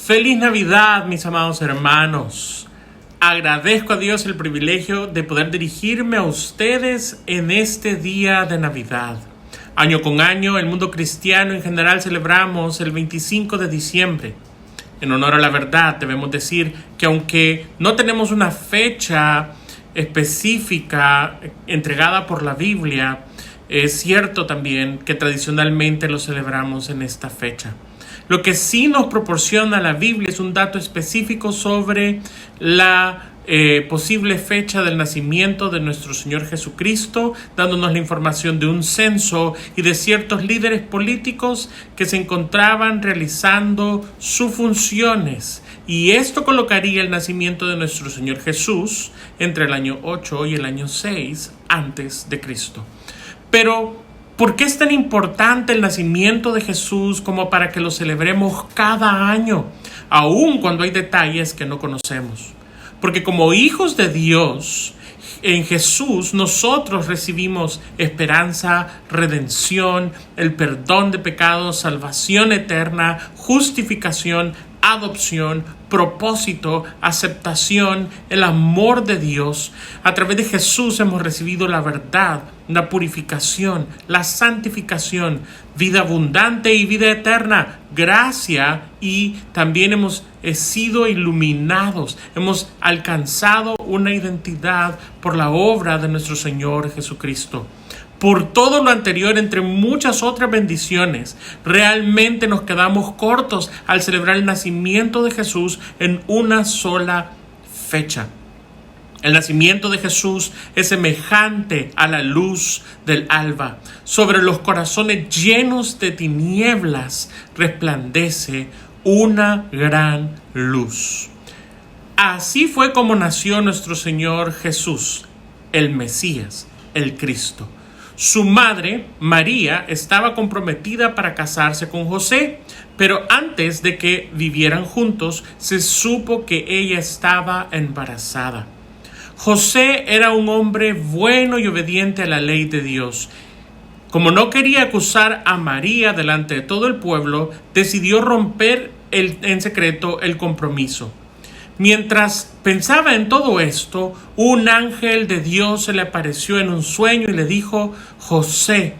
Feliz Navidad, mis amados hermanos. Agradezco a Dios el privilegio de poder dirigirme a ustedes en este día de Navidad. Año con año, el mundo cristiano en general celebramos el 25 de diciembre. En honor a la verdad, debemos decir que aunque no tenemos una fecha específica entregada por la Biblia, es cierto también que tradicionalmente lo celebramos en esta fecha. Lo que sí nos proporciona la Biblia es un dato específico sobre la posible fecha del nacimiento de nuestro Señor Jesucristo, dándonos la información de un censo y de ciertos líderes políticos que se encontraban realizando sus funciones. Y esto colocaría el nacimiento de nuestro Señor Jesús entre el año 8 y el año 6 antes de Cristo. Pero ¿por qué es tan importante el nacimiento de Jesús como para que lo celebremos cada año, aun cuando hay detalles que no conocemos? Porque como hijos de Dios, en Jesús nosotros recibimos esperanza, redención, el perdón de pecados, salvación eterna, justificación, adopción, propósito, aceptación, el amor de Dios. A través de Jesús hemos recibido la verdad, la purificación, la santificación, vida abundante y vida eterna, gracia, y también hemos sido iluminados, hemos alcanzado una identidad por la obra de nuestro Señor Jesucristo. Por todo lo anterior, entre muchas otras bendiciones, realmente nos quedamos cortos al celebrar el nacimiento de Jesús en una sola fecha. El nacimiento de Jesús es semejante a la luz del alba. Sobre los corazones llenos de tinieblas resplandece una gran luz. Así fue como nació nuestro Señor Jesús, el Mesías, el Cristo. Su madre, María, estaba comprometida para casarse con José, pero antes de que vivieran juntos, se supo que ella estaba embarazada. José era un hombre bueno y obediente a la ley de Dios. Como no quería acusar a María delante de todo el pueblo, decidió romper en secreto el compromiso. Mientras pensaba en todo esto, un ángel de Dios se le apareció en un sueño y le dijo: José,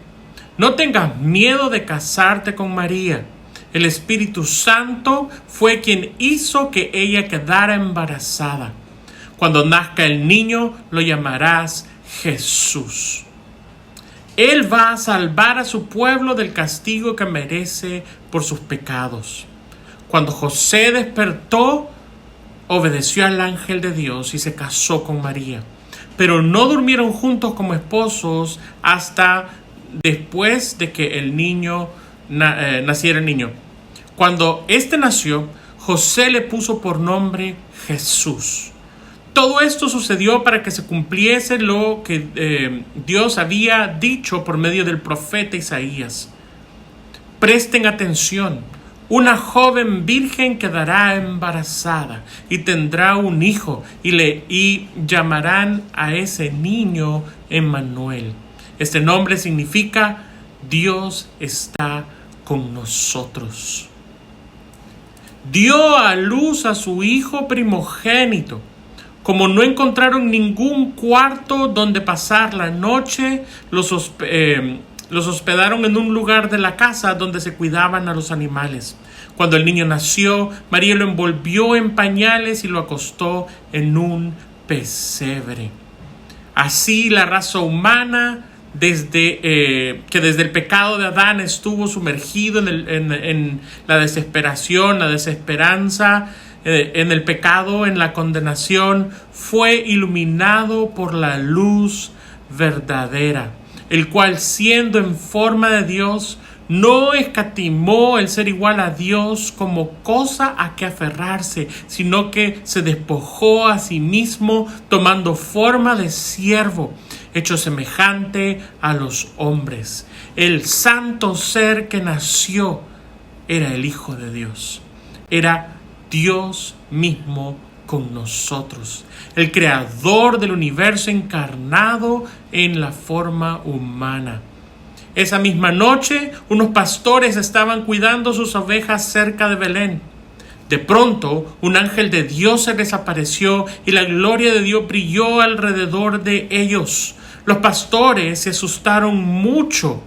no tengas miedo de casarte con María. El Espíritu Santo fue quien hizo que ella quedara embarazada. Cuando nazca el niño, lo llamarás Jesús. Él va a salvar a su pueblo del castigo que merece por sus pecados. Cuando José despertó, obedeció al ángel de Dios y se casó con María. Pero no durmieron juntos como esposos hasta después de que el niño naciera el niño. Cuando éste nació, José le puso por nombre Jesús. Todo esto sucedió para que se cumpliese lo que Dios había dicho por medio del profeta Isaías. Presten atención. Una joven virgen quedará embarazada y tendrá un hijo y llamarán a ese niño Emmanuel. Este nombre significa Dios está con nosotros. Dio a luz a su hijo primogénito. Como no encontraron ningún cuarto donde pasar la noche, los hospedaron en un lugar de la casa donde se cuidaban a los animales. Cuando el niño nació, María lo envolvió en pañales y lo acostó en un pesebre. Así la raza humana, desde el pecado de Adán estuvo sumergido en la desesperación, la desesperanza, en el pecado, en la condenación, fue iluminado por la luz verdadera, el cual, siendo en forma de Dios, no escatimó el ser igual a Dios como cosa a que aferrarse, sino que se despojó a sí mismo, tomando forma de siervo, hecho semejante a los hombres. El santo ser que nació era el Hijo de Dios. Era Dios mismo con nosotros, el creador del universo encarnado en la forma humana. Esa misma noche, unos pastores estaban cuidando sus ovejas cerca de Belén. De pronto, un ángel de Dios se les apareció y la gloria de Dios brilló alrededor de ellos. Los pastores se asustaron mucho,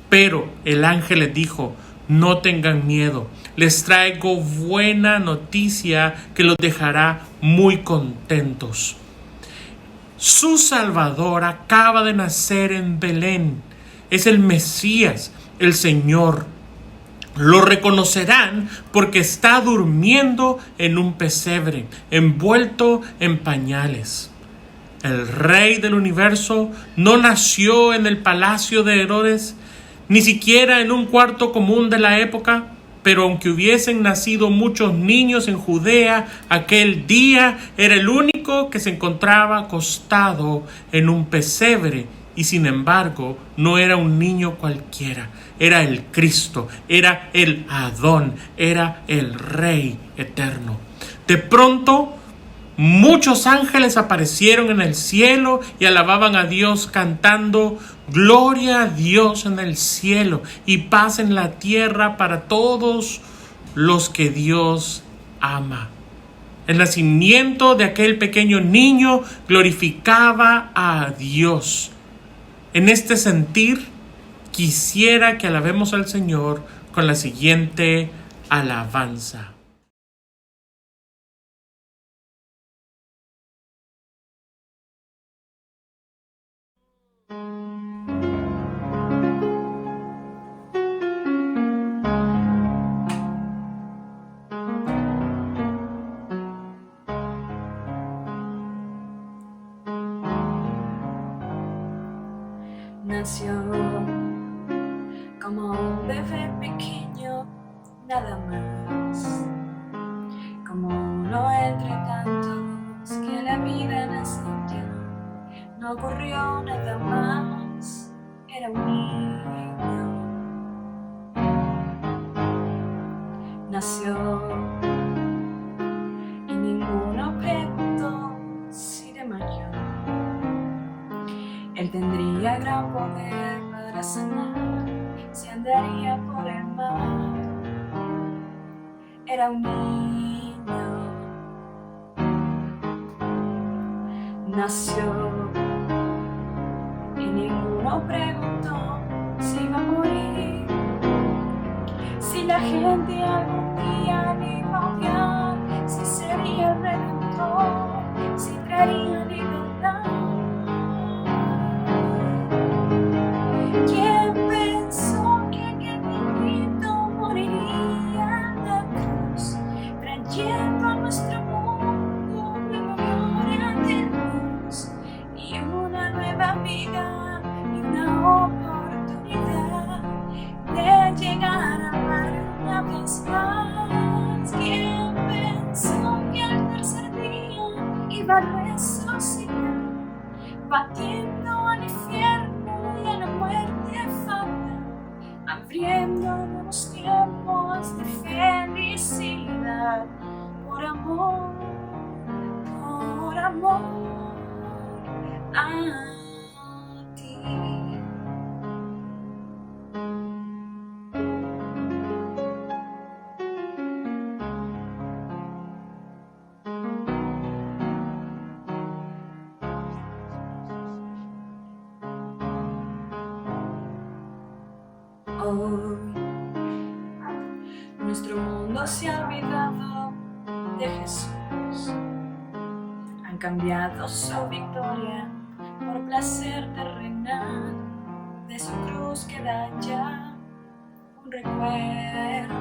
pero el ángel les dijo: no tengan miedo, les traigo buena noticia que los dejará muy contentos. Su Salvador acaba de nacer en Belén. Es el Mesías, el Señor. Lo reconocerán porque está durmiendo en un pesebre, envuelto en pañales. El Rey del universo no nació en el palacio de Herodes, ni siquiera en un cuarto común de la época, pero aunque hubiesen nacido muchos niños en Judea, aquel día era el único que se encontraba acostado en un pesebre. Y sin embargo, no era un niño cualquiera, era el Cristo, era el Adón, era el Rey eterno. De pronto, muchos ángeles aparecieron en el cielo y alababan a Dios cantando: gloria a Dios en el cielo y paz en la tierra para todos los que Dios ama. El nacimiento de aquel pequeño niño glorificaba a Dios. En este sentir, quisiera que alabemos al Señor con la siguiente alabanza. Nació como un bebé pequeño, nada más, como uno entre tantos que la vida nació ya. No ocurrió nada más, era un niño. Nació y ninguno preguntó si de mayor él tendría gran poder para sanar, se andaría por el mar. Era un niño. Nació y ninguno preguntó si iba a morir, si la gente algún día le iba a odiar, si sería el redentor, si traería libertad. ¿Quién pensó que aquel niñito moriría en la cruz, trayendo a nuestro mundo una gloria de luz y una nueva vida y una oportunidad de llegar a amar una vez más? ¿Quién pensó que al tercer día iba a resucitar, batiendo al infierno y a la muerte fatal, abriendo nuevos tiempos de felicidad? Por amor a ti. Hoy nuestro mundo se ha olvidado de Jesús. Han cambiado su victoria por placer terrenal. De su cruz queda ya un recuerdo.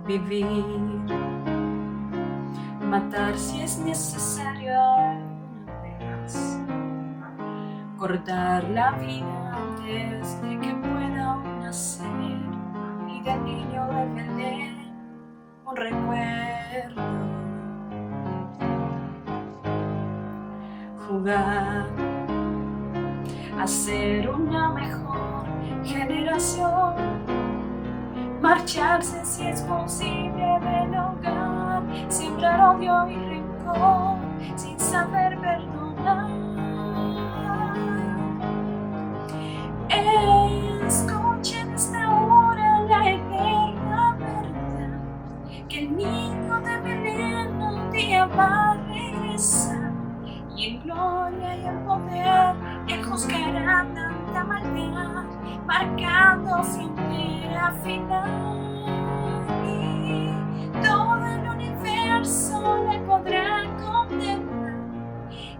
Vivir, matar si es necesario alguna vez, cortar la vida antes de que pueda aún nacer, y del niño de Belén un recuerdo. Jugar a ser una mejor generación, marcharse si es posible del hogar, sembrar odio y rencor sin saber perdonar. Escuchen esta hora la eterna poder que juzgará tanta maldad, marcando frontera final. Y todo el universo le podrá condenar,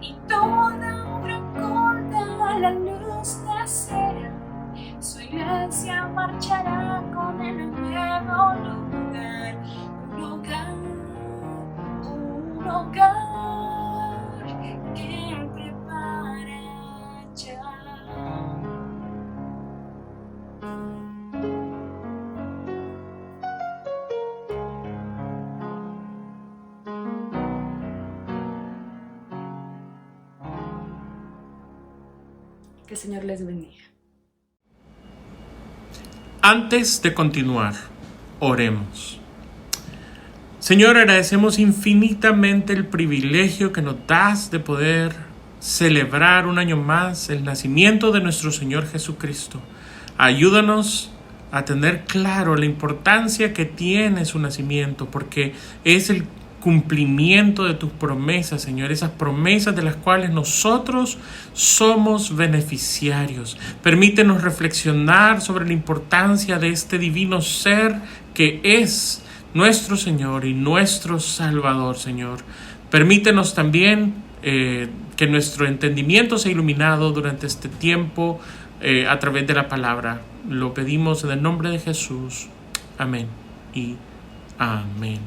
y toda obra oculta a la luz nacerá. Su iglesia marchará con el nuevo lugar, un hogar que Él prepara ya. Que el Señor les bendiga. Antes de continuar, oremos. Señor, agradecemos infinitamente el privilegio que nos das de poder celebrar un año más el nacimiento de nuestro Señor Jesucristo. Ayúdanos a tener claro la importancia que tiene su nacimiento, porque es el cumplimiento de tus promesas, Señor, esas promesas de las cuales nosotros somos beneficiarios. Permítenos reflexionar sobre la importancia de este divino ser que es nuestro Señor y nuestro Salvador, Señor. Permítenos también que nuestro entendimiento sea iluminado durante este tiempo a través de la palabra. Lo pedimos en el nombre de Jesús. Amén y amén.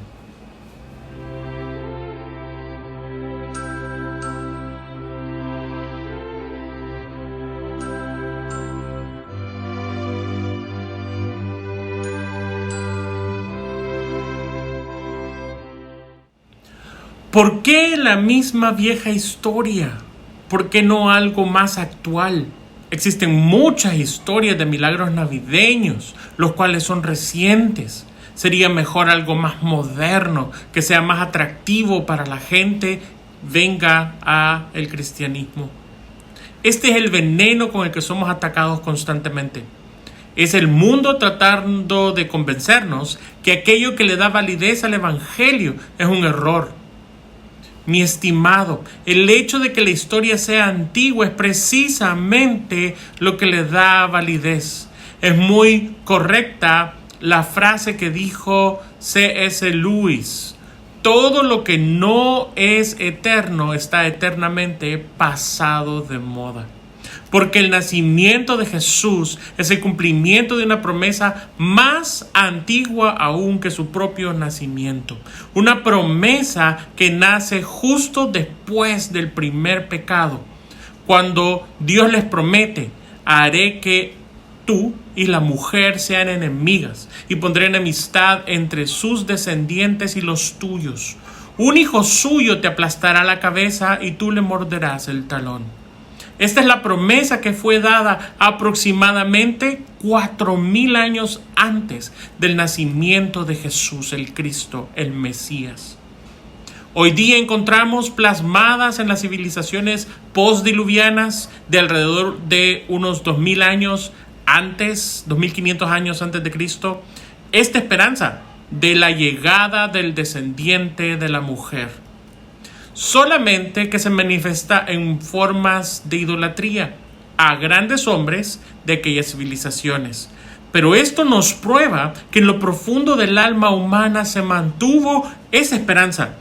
¿Por qué la misma vieja historia? ¿Por qué no algo más actual? Existen muchas historias de milagros navideños, los cuales son recientes. Sería mejor algo más moderno, que sea más atractivo para la gente, venga a el cristianismo. Este es el veneno con el que somos atacados constantemente. Es el mundo tratando de convencernos que aquello que le da validez al evangelio es un error. Mi estimado, el hecho de que la historia sea antigua es precisamente lo que le da validez. Es muy correcta la frase que dijo C.S. Lewis: todo lo que no es eterno está eternamente pasado de moda. Porque el nacimiento de Jesús es el cumplimiento de una promesa más antigua aún que su propio nacimiento. Una promesa que nace justo después del primer pecado. Cuando Dios les promete: haré que tú y la mujer sean enemigas, y pondré enemistad entre sus descendientes y los tuyos. Un hijo suyo te aplastará la cabeza y tú le morderás el talón. Esta es la promesa que fue dada aproximadamente 4,000 años antes del nacimiento de Jesús, el Cristo, el Mesías. Hoy día encontramos plasmadas en las civilizaciones postdiluvianas de alrededor de unos 2,000 años antes, 2,500 años antes de Cristo, esta esperanza de la llegada del descendiente de la mujer. Solamente que se manifiesta en formas de idolatría a grandes hombres de aquellas civilizaciones. Pero esto nos prueba que en lo profundo del alma humana se mantuvo esa esperanza.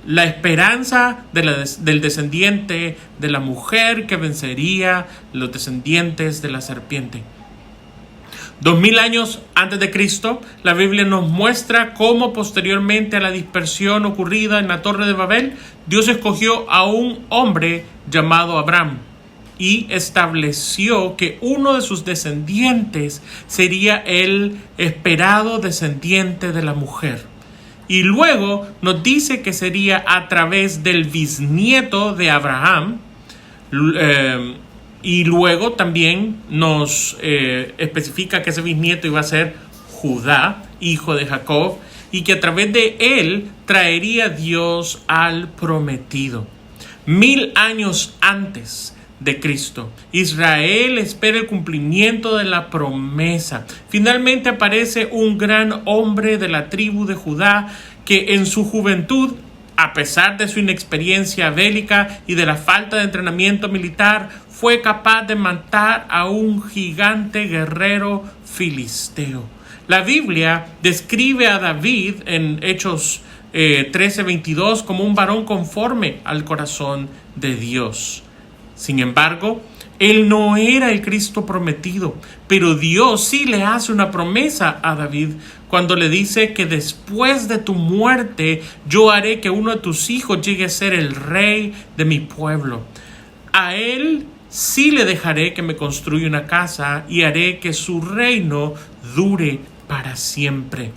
La esperanza del descendiente de la mujer que vencería los descendientes de la serpiente. 2,000 años antes de Cristo, la Biblia nos muestra cómo posteriormente a la dispersión ocurrida en la Torre de Babel, Dios escogió a un hombre llamado Abraham y estableció que uno de sus descendientes sería el esperado descendiente de la mujer. Y luego nos dice que sería a través del bisnieto de Abraham. Y luego también nos especifica que ese bisnieto iba a ser Judá, hijo de Jacob, y que a través de él traería Dios al prometido. 1,000 años antes de Cristo, Israel espera el cumplimiento de la promesa. Finalmente aparece un gran hombre de la tribu de Judá que en su juventud A pesar de su inexperiencia bélica y de la falta de entrenamiento militar, fue capaz de matar a un gigante guerrero filisteo. La Biblia describe a David en Hechos 13:22 como un varón conforme al corazón de Dios. Sin embargo, él no era el Cristo prometido, pero Dios sí le hace una promesa a David cuando le dice que después de tu muerte yo haré que uno de tus hijos llegue a ser el rey de mi pueblo. A él sí le dejaré que me construya una casa y haré que su reino dure para siempre.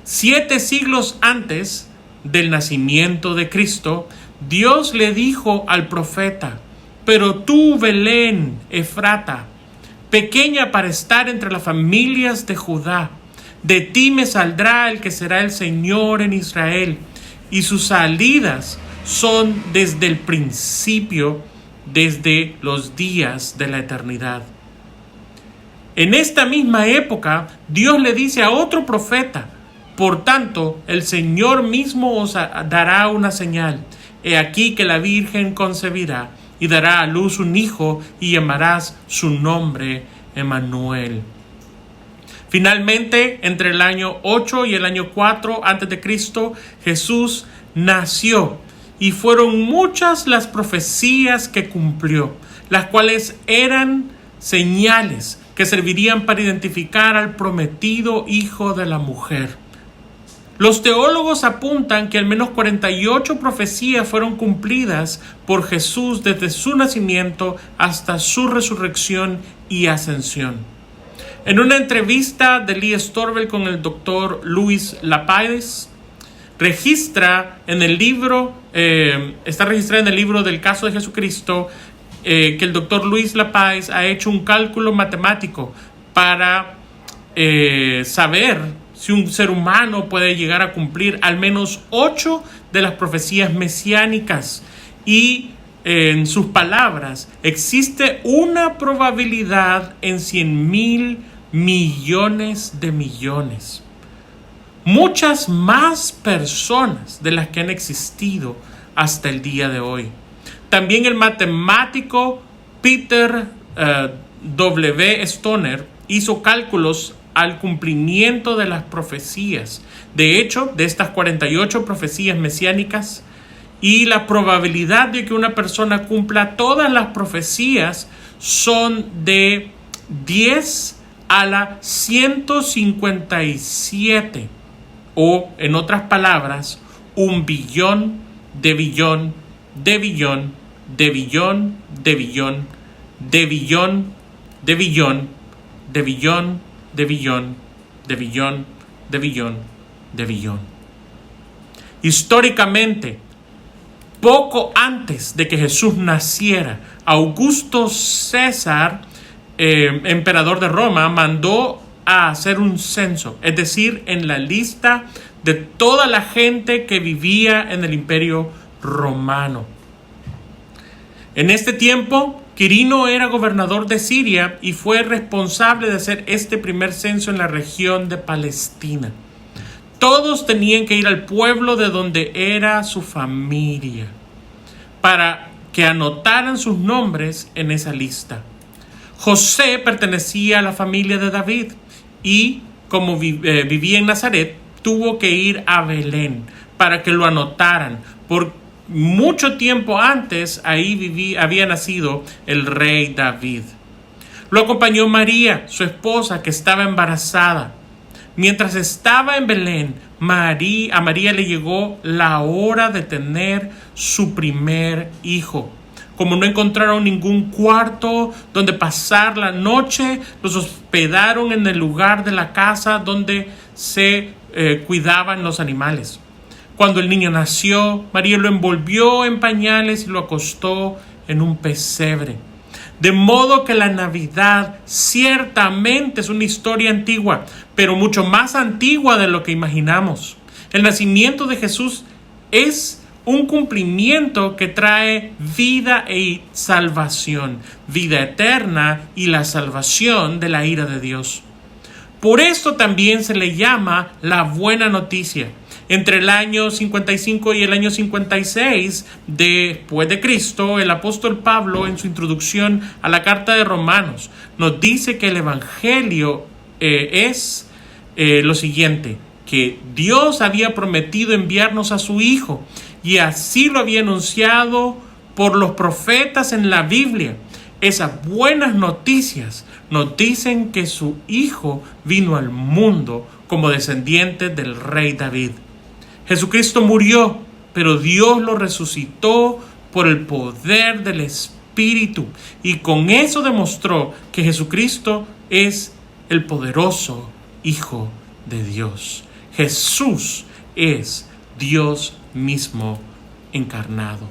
7 siglos antes del nacimiento de Cristo, Dios le dijo al profeta: pero tú, Belén, Efrata, pequeña para estar entre las familias de Judá, de ti me saldrá el que será el Señor en Israel, y sus salidas son desde el principio, desde los días de la eternidad. En esta misma época, Dios le dice a otro profeta: por tanto, el Señor mismo os dará una señal. He aquí que la Virgen concebirá y dará a luz un hijo y llamarás su nombre Emmanuel. Finalmente, entre el año 8 y el año 4 a.C., Jesús nació y fueron muchas las profecías que cumplió, las cuales eran señales que servirían para identificar al prometido hijo de la mujer. Los teólogos apuntan que al menos 48 profecías fueron cumplidas por Jesús desde su nacimiento hasta su resurrección y ascensión. En una entrevista de Lee Strobel con el doctor Louis Lapide, está registrada en el libro del caso de Jesucristo, que el doctor Louis Lapide ha hecho un cálculo matemático para saber si un ser humano puede llegar a cumplir al menos 8 de las profecías mesiánicas. Y en sus palabras, existe una probabilidad en 100,000 millones de millones. Muchas más personas de las que han existido hasta el día de hoy. También el matemático Peter W. Stoner hizo cálculos al cumplimiento de las profecías. De hecho, de estas 48 profecías mesiánicas, y la probabilidad de que una persona cumpla todas las profecías son de 10 a la 157, o en otras palabras, 1 billón de billón de billón de billón de billón de billón de billón de billón de billón de billón de billón de billón. Históricamente, poco antes de que Jesús naciera, Augusto César, emperador de Roma, mandó a hacer un censo, es decir, en la lista de toda la gente que vivía en el Imperio Romano. En este tiempo, Quirino era gobernador de Siria y fue responsable de hacer este primer censo en la región de Palestina. Todos tenían que ir al pueblo de donde era su familia para que anotaran sus nombres en esa lista. José pertenecía a la familia de David y, como vivía en Nazaret, tuvo que ir a Belén para que lo anotaran. Por mucho tiempo antes, ahí había nacido el rey David. Lo acompañó María, su esposa, que estaba embarazada. Mientras estaba en Belén, a María le llegó la hora de tener su primer hijo. Como no encontraron ningún cuarto donde pasar la noche, los hospedaron en el lugar de la casa donde se cuidaban los animales. Cuando el niño nació, María lo envolvió en pañales y lo acostó en un pesebre. De modo que la Navidad ciertamente es una historia antigua, pero mucho más antigua de lo que imaginamos. El nacimiento de Jesús es un cumplimiento que trae vida y salvación, vida eterna y la salvación de la ira de Dios. Por esto también se le llama la buena noticia. Entre el año 55 y el año 56 después de Cristo, el apóstol Pablo, en su introducción a la carta de Romanos, nos dice que el evangelio es lo siguiente, que Dios había prometido enviarnos a su Hijo, y así lo había anunciado por los profetas en la Biblia. Esas buenas noticias nos dicen que su Hijo vino al mundo como descendiente del rey David. Jesucristo murió, pero Dios lo resucitó por el poder del Espíritu, y con eso demostró que Jesucristo es el poderoso Hijo de Dios. Jesús es Dios mismo encarnado.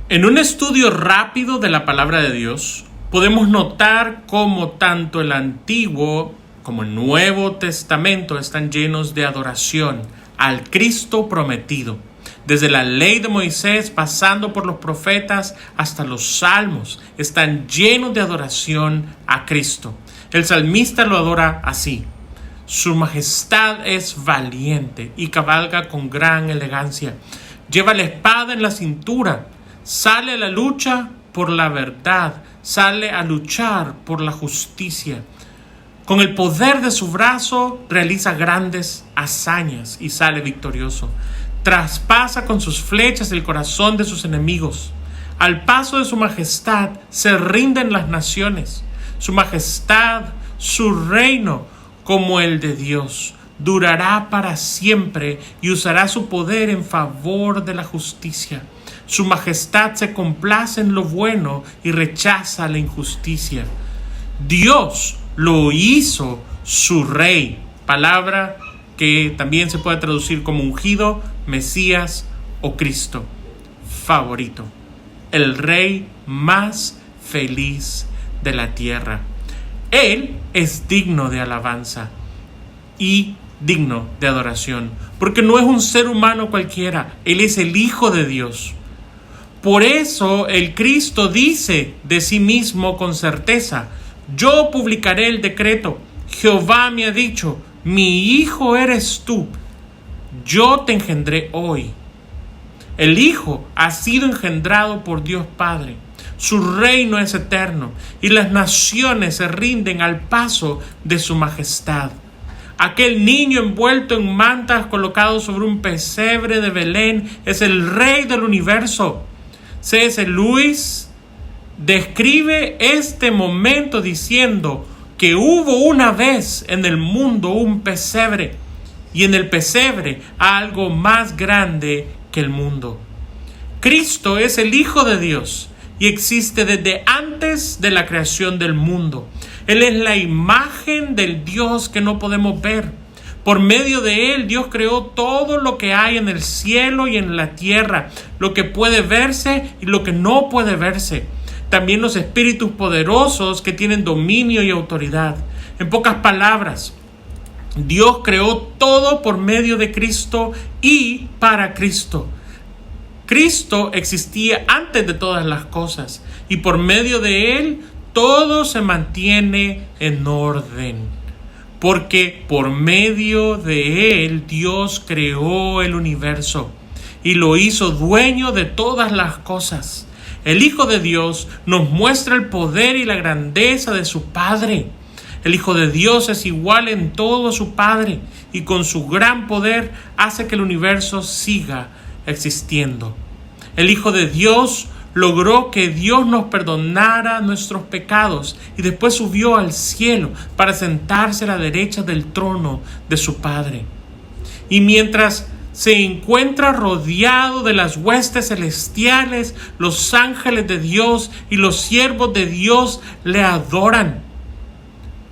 En un estudio rápido de la palabra de Dios, podemos notar cómo tanto el Antiguo como el Nuevo Testamento están llenos de adoración al Cristo prometido. Desde la ley de Moisés, pasando por los profetas hasta los salmos, están llenos de adoración a Cristo. El salmista lo adora así: su majestad es valiente y cabalga con gran elegancia. Lleva la espada en la cintura. Sale a la lucha por la verdad, sale a luchar por la justicia. Con el poder de su brazo realiza grandes hazañas y sale victorioso. Traspasa con sus flechas el corazón de sus enemigos. Al paso de su majestad se rinden las naciones. Su majestad, su reino, como el de Dios, durará para siempre y usará su poder en favor de la justicia. Su majestad se complace en lo bueno y rechaza la injusticia. Dios lo hizo su rey, palabra que también se puede traducir como ungido, Mesías o Cristo favorito, el rey más feliz de la tierra. Él es digno de alabanza y digno de adoración, porque no es un ser humano cualquiera, Él es el Hijo de Dios. Por eso el Cristo dice de sí mismo con certeza: yo publicaré el decreto, Jehová me ha dicho, mi hijo eres tú, yo te engendré hoy. El Hijo ha sido engendrado por Dios Padre, su reino es eterno y las naciones se rinden al paso de su majestad. Aquel niño envuelto en mantas colocado sobre un pesebre de Belén es el Rey del universo. C.S. Lewis describe este momento diciendo que hubo una vez en el mundo un pesebre, y en el pesebre algo más grande que el mundo. Cristo es el Hijo de Dios y existe desde antes de la creación del mundo. Él es la imagen del Dios que no podemos ver. Por medio de Él, Dios creó todo lo que hay en el cielo y en la tierra, lo que puede verse y lo que no puede verse. También los espíritus poderosos que tienen dominio y autoridad. En pocas palabras, Dios creó todo por medio de Cristo y para Cristo. Cristo existía antes de todas las cosas y por medio de Él todo se mantiene en orden. Porque por medio de Él Dios creó el universo y lo hizo dueño de todas las cosas. El Hijo de Dios nos muestra el poder y la grandeza de su Padre. El Hijo de Dios es igual en todo a su Padre y con su gran poder hace que el universo siga existiendo. El Hijo de Dios logró que Dios nos perdonara nuestros pecados y después subió al cielo para sentarse a la derecha del trono de su Padre. Y mientras se encuentra rodeado de las huestes celestiales, los ángeles de Dios y los siervos de Dios le adoran.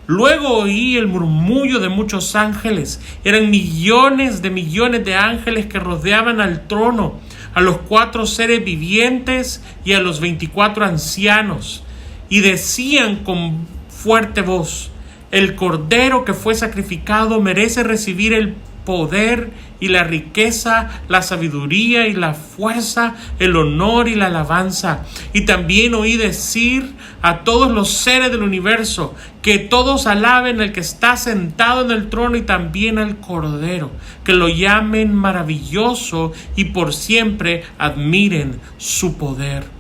Luego oí el murmullo de muchos ángeles. Eran millones de ángeles que rodeaban al trono, a los 4 seres vivientes y a los 24 ancianos, y decían con fuerte voz: el Cordero que fue sacrificado merece recibir el poder y la riqueza, la sabiduría y la fuerza, el honor y la alabanza. Y también oí decir a todos los seres del universo que todos alaben al que está sentado en el trono y también al Cordero, que lo llamen maravilloso y por siempre admiren su poder.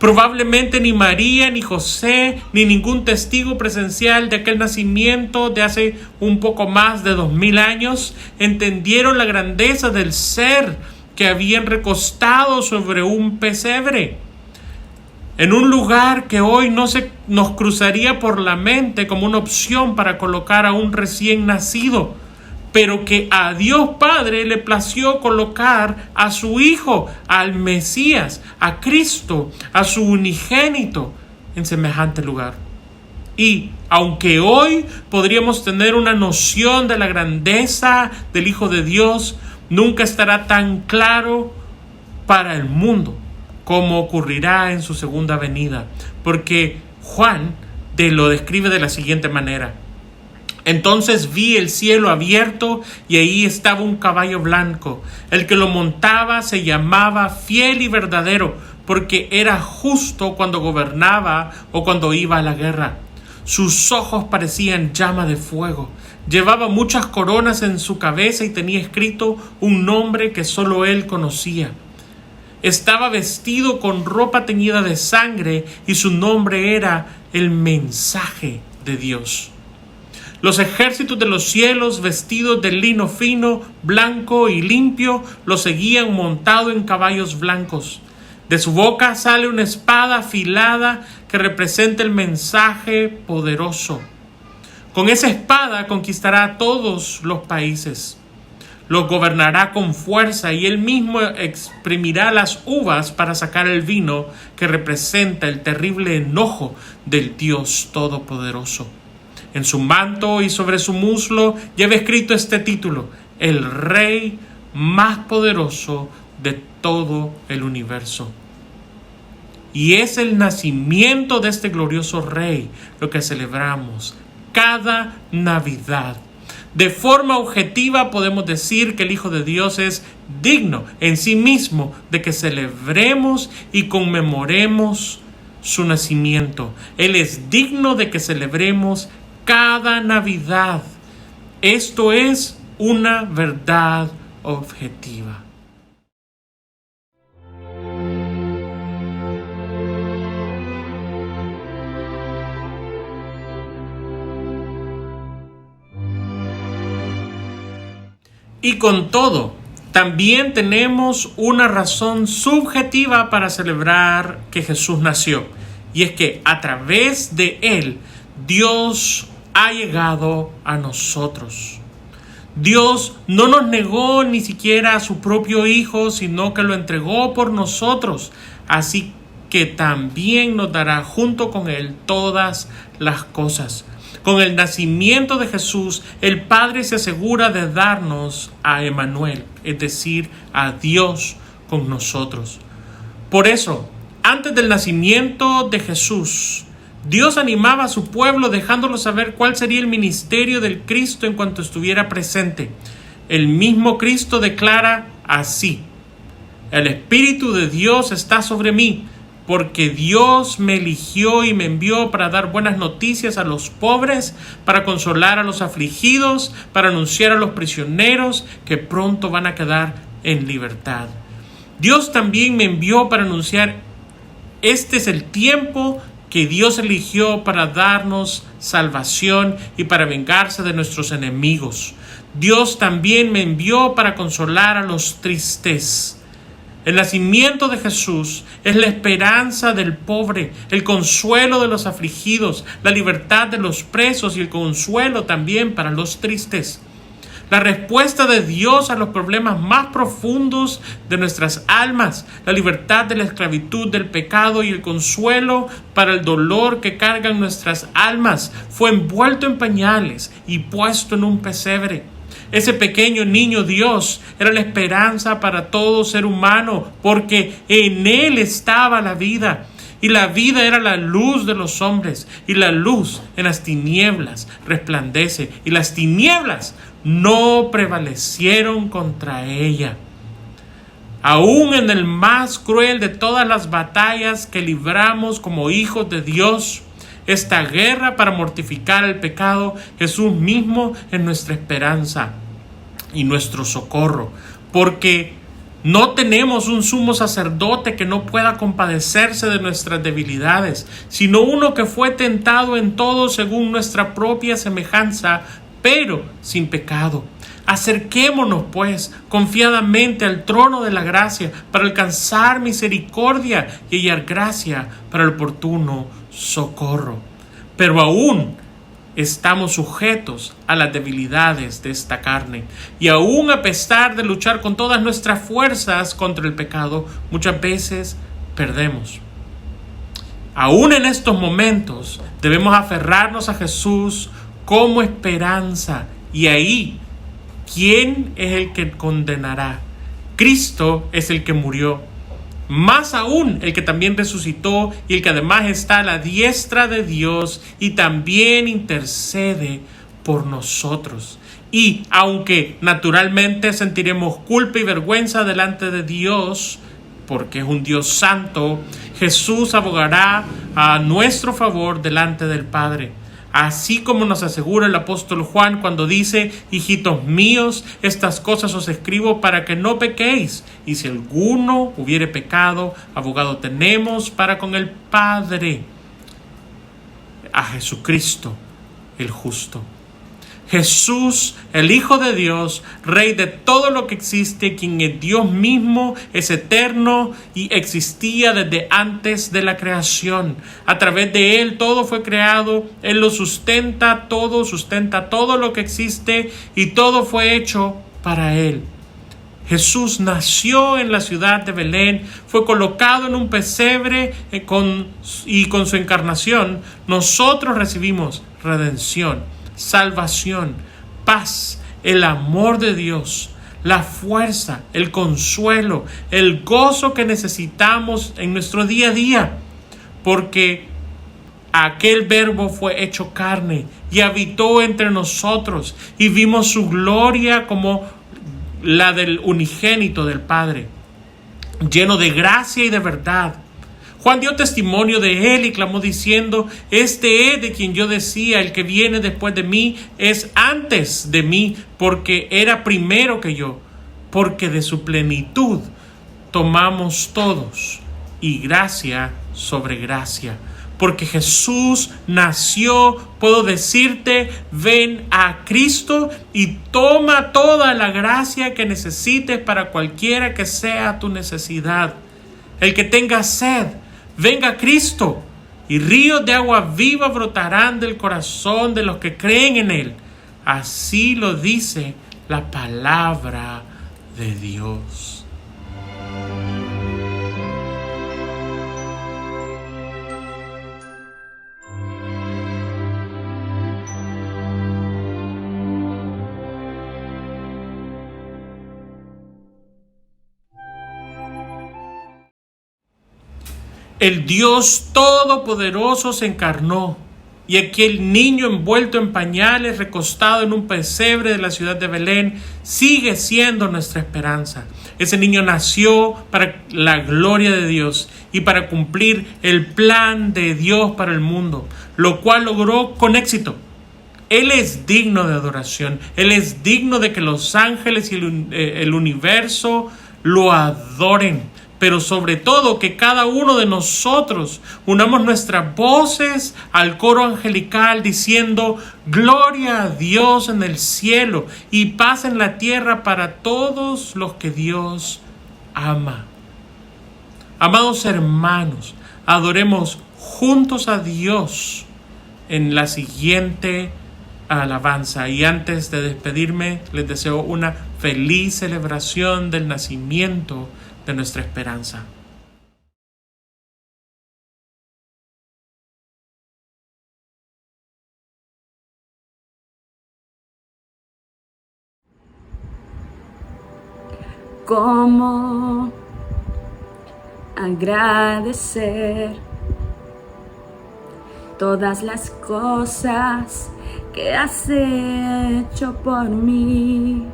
Probablemente ni María, ni José, ni ningún testigo presencial de aquel nacimiento de hace un poco más de 2000 años entendieron la grandeza del ser que habían recostado sobre un pesebre, en un lugar que hoy no se nos cruzaría por la mente como una opción para colocar a un recién nacido, pero que a Dios Padre le plació colocar a su Hijo, al Mesías, a Cristo, a su unigénito, en semejante lugar. Y aunque hoy podríamos tener una noción de la grandeza del Hijo de Dios, nunca estará tan claro para el mundo como ocurrirá en su segunda venida, porque Juan lo describe de la siguiente manera: entonces vi el cielo abierto y ahí estaba un caballo blanco. El que lo montaba se llamaba Fiel y Verdadero, porque era justo cuando gobernaba o cuando iba a la guerra. Sus ojos parecían llama de fuego. Llevaba muchas coronas en su cabeza y tenía escrito un nombre que solo él conocía. Estaba vestido con ropa teñida de sangre y su nombre era el Mensaje de Dios. Los ejércitos de los cielos, vestidos de lino fino, blanco y limpio, lo seguían montado en caballos blancos. De su boca sale una espada afilada que representa el mensaje poderoso. Con esa espada conquistará a todos los países. Los gobernará con fuerza y él mismo exprimirá las uvas para sacar el vino que representa el terrible enojo del Dios Todopoderoso. En su manto y sobre su muslo lleva escrito este título: el Rey más poderoso de todo el universo. Y es el nacimiento de este glorioso Rey lo que celebramos cada Navidad. De forma objetiva podemos decir que el Hijo de Dios es digno en sí mismo de que celebremos y conmemoremos su nacimiento. Él es digno de que celebremos cada Navidad. Esto es una verdad objetiva. Y con todo, también tenemos una razón subjetiva para celebrar que Jesús nació. Y es que a través de él, Dios ha llegado a nosotros. Dios no nos negó ni siquiera a su propio Hijo, sino que lo entregó por nosotros. Así que también nos dará junto con él todas las cosas. Con el nacimiento de Jesús, el Padre se asegura de darnos a Emmanuel, es decir, a Dios con nosotros. Por eso, antes del nacimiento de Jesús, Dios animaba a su pueblo dejándolo saber cuál sería el ministerio del Cristo en cuanto estuviera presente. El mismo Cristo declara así: el Espíritu de Dios está sobre mí, porque Dios me eligió y me envió para dar buenas noticias a los pobres, para consolar a los afligidos, para anunciar a los prisioneros que pronto van a quedar en libertad. Dios también me envió para anunciar: este es el tiempo que Dios eligió para darnos salvación y para vengarse de nuestros enemigos. Dios también me envió para consolar a los tristes. El nacimiento de Jesús es la esperanza del pobre, el consuelo de los afligidos, la libertad de los presos y el consuelo también para los tristes. La respuesta de Dios a los problemas más profundos de nuestras almas, la libertad de la esclavitud del pecado y el consuelo para el dolor que cargan nuestras almas, fue envuelto en pañales y puesto en un pesebre. Ese pequeño niño Dios era la esperanza para todo ser humano, porque en él estaba la vida. y la vida era la luz de los hombres, y la luz en las tinieblas resplandece, y las tinieblas no prevalecieron contra ella. Aún en el más cruel de todas las batallas que libramos como hijos de Dios, esta guerra para mortificar el pecado, Jesús mismo es nuestra esperanza y nuestro socorro, porque no tenemos un sumo sacerdote que no pueda compadecerse de nuestras debilidades, sino uno que fue tentado en todo según nuestra propia semejanza, pero sin pecado. Acerquémonos, pues, confiadamente al trono de la gracia para alcanzar misericordia y hallar gracia para el oportuno socorro. Pero aún estamos sujetos a las debilidades de esta carne, y aún a pesar de luchar con todas nuestras fuerzas contra el pecado, muchas veces perdemos. Aún en estos momentos debemos aferrarnos a Jesús como esperanza, y ahí, ¿quién es el que condenará? Cristo es el que murió, más aún el que también resucitó y el que además está a la diestra de Dios y también intercede por nosotros. Y aunque naturalmente sentiremos culpa y vergüenza delante de Dios, porque es un Dios santo, Jesús abogará a nuestro favor delante del Padre. Así como nos asegura el apóstol Juan cuando dice: hijitos míos, estas cosas os escribo para que no pequéis. Y si alguno hubiere pecado, abogado tenemos para con el Padre, a Jesucristo el justo. Jesús, el Hijo de Dios, Rey de todo lo que existe, quien es Dios mismo, es eterno y existía desde antes de la creación. A través de Él todo fue creado, Él lo sustenta todo lo que existe, y todo fue hecho para Él. Jesús nació en la ciudad de Belén, fue colocado en un pesebre y con su encarnación nosotros recibimos redención, salvación, paz, el amor de Dios, la fuerza, el consuelo, el gozo que necesitamos en nuestro día a día, porque aquel Verbo fue hecho carne y habitó entre nosotros, y vimos su gloria como la del unigénito del Padre, lleno de gracia y de verdad. Juan dio testimonio de él y clamó diciendo: este es de quien yo decía, el que viene después de mí es antes de mí, porque era primero que yo, porque de su plenitud tomamos todos, y gracia sobre gracia. Porque Jesús nació, puedo decirte: ven a Cristo y toma toda la gracia que necesites para cualquiera que sea tu necesidad. El que tenga sed, venga a Cristo, y ríos de agua viva brotarán del corazón de los que creen en Él. Así lo dice la palabra de Dios. El Dios Todopoderoso se encarnó, y aquel niño envuelto en pañales, recostado en un pesebre de la ciudad de Belén, sigue siendo nuestra esperanza. Ese niño nació para la gloria de Dios y para cumplir el plan de Dios para el mundo, lo cual logró con éxito. Él es digno de adoración, Él es digno de que los ángeles y el universo lo adoren. Pero sobre todo que cada uno de nosotros unamos nuestras voces al coro angelical diciendo: gloria a Dios en el cielo y paz en la tierra para todos los que Dios ama. Amados hermanos, adoremos juntos a Dios en la siguiente alabanza. Y antes de despedirme, les deseo una feliz celebración del nacimiento de nuestra esperanza. ¿Cómo agradecer todas las cosas que has hecho por mí,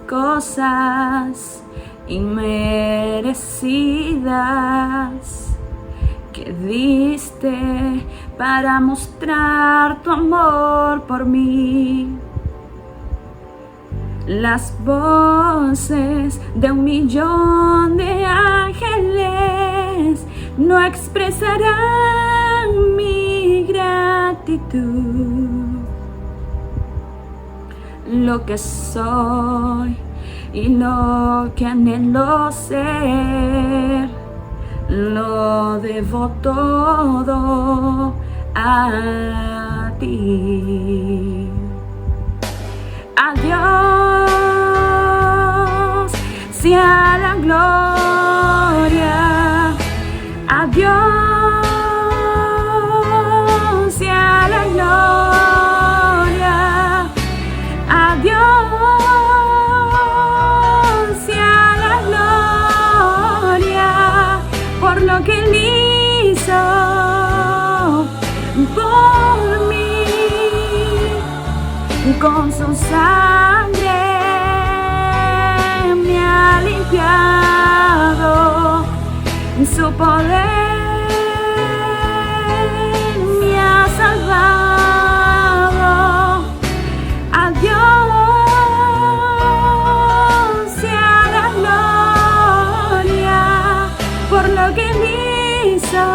cosas inmerecidas que diste para mostrar tu amor por mí. Las voces de 1.000.000 de ángeles no expresarán mi gratitud. Lo que soy y lo que anhelo ser, lo debo todo a ti. Adiós sea la gloria, adiós sea la gloria, adiós sea la gloria por lo que Él hizo por mí. Con su sangre me ha limpiado, su poder me ha salvado. Adiós sea la gloria por lo que Él hizo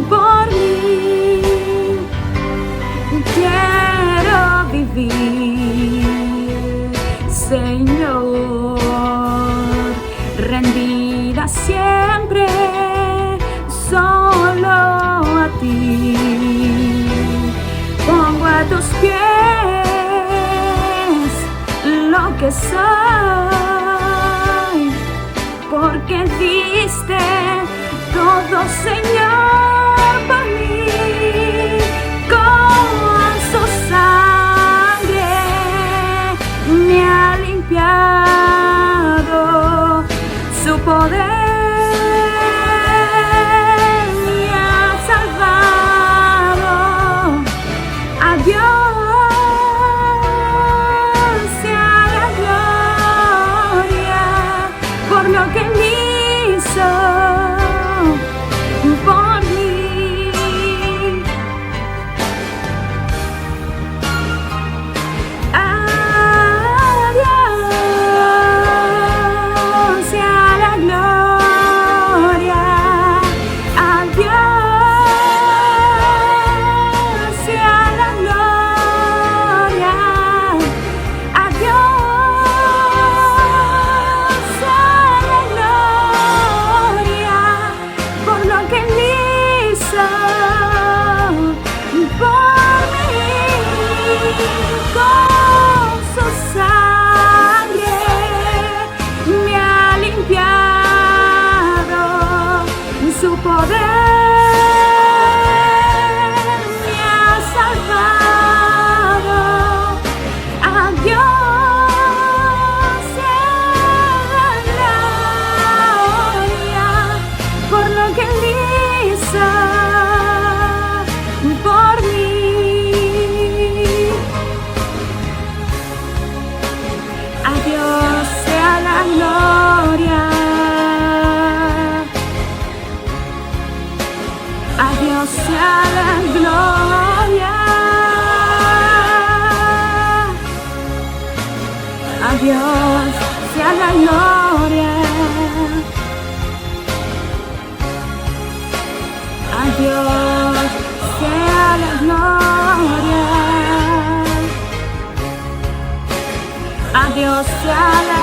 por mí. Quiero vivir, Señor, rendida siempre solo a ti. Pongo a tus pies lo que soy, porque diste todo, Señor, por mí. Me ha limpiado, su poder me ha salvado. Adiós sea la gloria por lo que Él hizo por mí. Su poder me ha salvado. Adiós sea la gloria por lo que Él hizo por mí. Adiós sea la gloria. Adiós sea la gloria. Adiós sea la gloria. Adiós sea la gloria. Adiós sea la